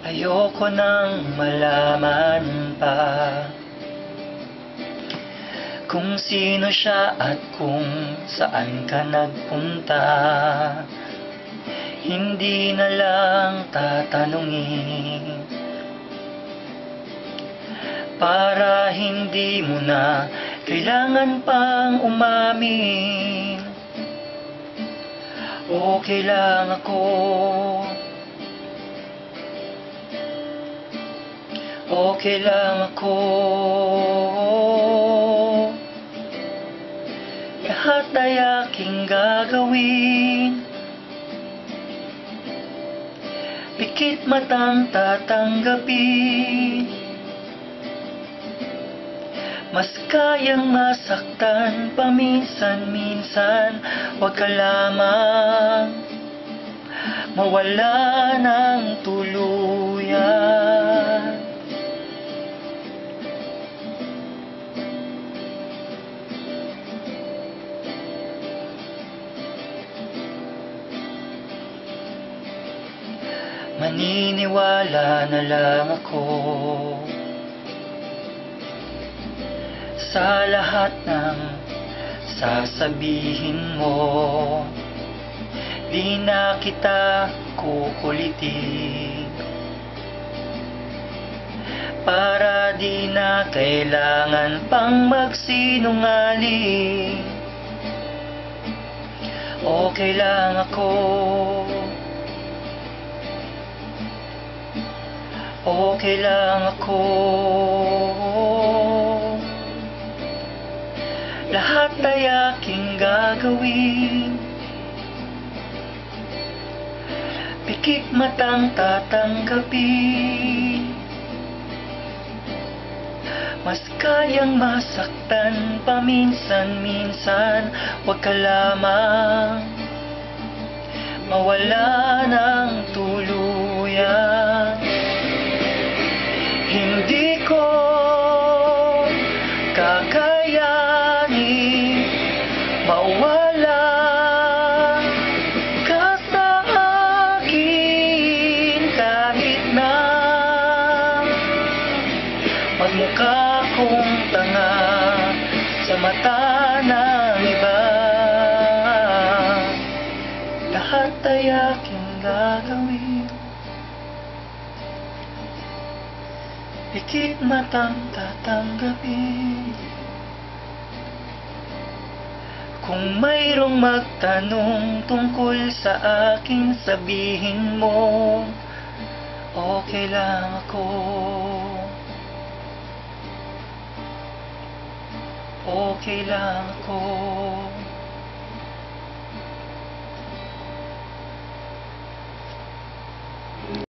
Ayoko nang malaman pa kung sino siya at kung saan ka nagpunta. Hindi na lang tatanungin para hindi mo na kailangan pang umamin. Okay lang ako, okay lang ako. Lahat ay aking gagawin, pikit matang tatanggapin. Mas kayang masaktan paminsan-minsan, wag ka lamang mawala ng tuluyan. Maniniwala na lang ako sa lahat ng sasabihin mo. Di na kita kukulitin para di na kailangan pang magsinungaling. Okay lang ako, okay lang ako. Lahat ay aking gagawin, pikit matang tatanggapin. Mas kayang masaktan paminsan-minsan, wag ka lamang mawala ng tuluyan. Hindi ko kakayanin mawala ka sa akin kahit na magmukha kong tanga sa mata ng iba. Lahat ay aking gagawin, pikit matang tatanggapin. Kung mayroong magtanong tungkol sa akin, sabihin mo, okay lang ako, okay lang ako.